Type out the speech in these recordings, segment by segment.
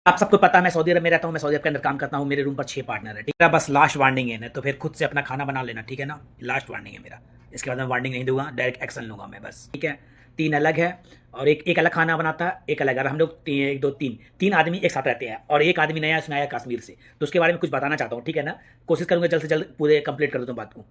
आप सबको पता है मैं सऊदी अरब में रहता हूँ, मैं सऊदी अरब के अंदर काम करता हूँ, मेरे रूम पर 6 पार्टनर है, ठीक है। बस लास्ट वार्निंग है ना, तो फिर खुद से अपना खाना बना लेना, ठीक है ना। लास्ट वार्निंग है मेरा, इसके बाद मैं वार्निंग नहीं दूंगा, डायरेक्ट एक्शन लूंगा मैं बस, ठीक है। 3 अलग है और एक एक अलग खाना बनाता है, एक अलग। अगर हम लोग 1 2 3 आदमी एक साथ रहते हैं और एक आदमी नया उसने आया कश्मीर से, तो उसके बारे में कुछ बताना चाहता हूँ, ठीक है ना। कोशिश करूंगा जल्द से जल्द पूरे कंप्लीट कर दूँ बात को।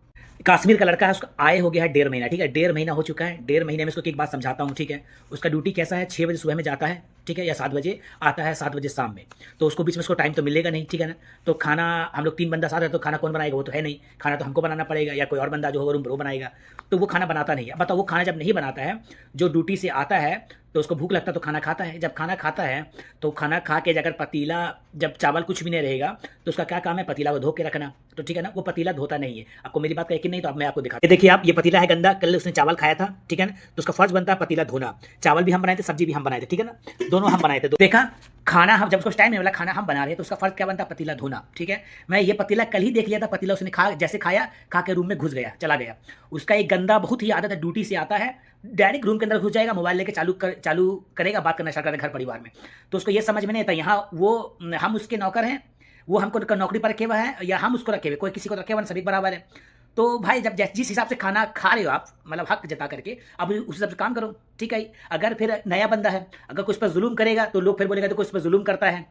कश्मीर का लड़का है, उसका आए हो गया है 1.5 महीना, ठीक है। 1.5 महीना हो चुका है। 1.5 महीने में उसको एक बात समझाता हूँ, ठीक है। उसका ड्यूटी कैसा है, 6 बजे सुबह में जाता है, ठीक है, या 7 बजे आता है, 7 बजे शाम में। तो उसको बीच में उसको टाइम तो मिलेगा नहीं, ठीक है ना। तो खाना हम लोग 3 बंदा साथ है, तो खाना कौन बनाएगा, वो तो है नहीं। खाना तो हमको बनाना पड़ेगा या कोई और बंदा जो होगा रूम पर वो बनाएगा। तो वो खाना बनाता नहीं है। बताओ, वो खाना जब नहीं बनाता है, जो ड्यूटी से आता है तो उसको भूख लगता है तो खाना खाता है। जब खाना खाता है तो खाना खा के अगर पतीला, जब चावल कुछ भी नहीं रहेगा तो उसका क्या काम है, पतीला को धो के रखना। तो ठीक है ना, वो पतीला धोता नहीं है। आपको मेरी बात का यकीन नहीं तो अब मैं आपको दिखा, ये देखिए आप, ये पतीला है गंदा, कल उसने चावल खाया था, ठीक है ना। तो उसका फर्ज बनता है पतीला धोना। चावल भी हम बनाए थे, सब्जी भी हम बनाए थे, ठीक है ना, दोनों हम बनाए थे। तो देखा, खाना हम जब उसको टाइम नहीं मिला, खाना हम बना रहे हैं, तो उसका फर्ज क्या बनता है, पतीला धोना, ठीक है। मैं ये पतीला कल ही देख लिया था, पतीला उसने जैसे खाया, खा के रूम में घुस गया, चला गया। उसका एक गंदा बहुत ही आदत है, ड्यूटी से आता है डायरेक्ट रूम के अंदर घुस जाएगा, मोबाइल लेके चालू करेगा, बात करना स्टार्ट करेगा घर परिवार में। तो उसको ये समझ में नहीं आता, यहाँ वो हम उसके नौकर हैं, वो हमको नौकरी पर रखे हुआ है, या हम उसको रखे हुए, कोई किसी को रखे हुआ, सभी बराबर है। तो भाई जब जिस हिसाब से खाना खा रहे हो आप, मतलब हक जता करके, अब उस हिसाब से काम करो, ठीक है। अगर फिर नया बंदा है, अगर कुछ पर जुलूम करेगा तो लोग फिर बोलेगा तो कुछ पर जुलूम करता है।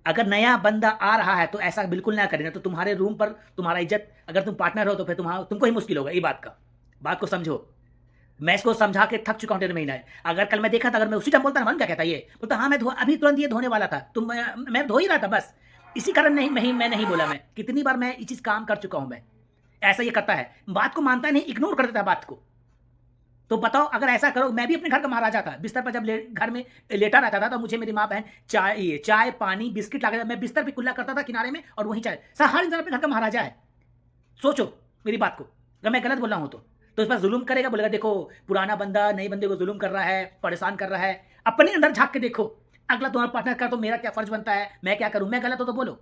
अगर नया बंदा आ रहा है तो ऐसा बिल्कुल ना करेना, तो तुम्हारे रूम पर तुम्हारा इज्जत, अगर तुम पार्टनर हो तो फिर तुमको ही मुश्किल होगा। ये बात को समझो। मैं इसको समझा के थक चुका हूं 1.5 महीना है। अगर कल मैं देखा था, अगर मैं उसी टाइम बोलता ना, मन क्या कहता, ये बोलता हाँ मैं अभी तुरंत ये धोने वाला था, तुम मैं धो ही रहा था बस। इसी कारण मैं नहीं बोला। मैं कितनी बार मैं ये चीज काम कर चुका हूं। मैं ऐसा ये करता है, बात को मानता नहीं, इग्नोर कर देता है बात को। तो बताओ, अगर ऐसा करो, मैं भी अपने घर का महाराजा था, बिस्तर पर जब घर में लेटा रहता था तो मुझे मेरी माँ बहन चाय पानी बिस्किट ला के, मैं बिस्तर पे कुल्ला करता था किनारे में, और वहीं चाय। सर हर इंसान अपने घर का महाराजा है। सोचो मेरी बात को, अगर मैं गलत बोल रहा हूं तो इस पर जुल्म करेगा, बोलेगा देखो पुराना बंदा नए बंदे को जुल्म कर रहा है, परेशान कर रहा है। अपने अंदर झांक के देखो, अगला तुम्हारा पार्टनर कर तो मेरा क्या फर्ज बनता है, मैं क्या करूं, मैं गलत हो तो बोलो।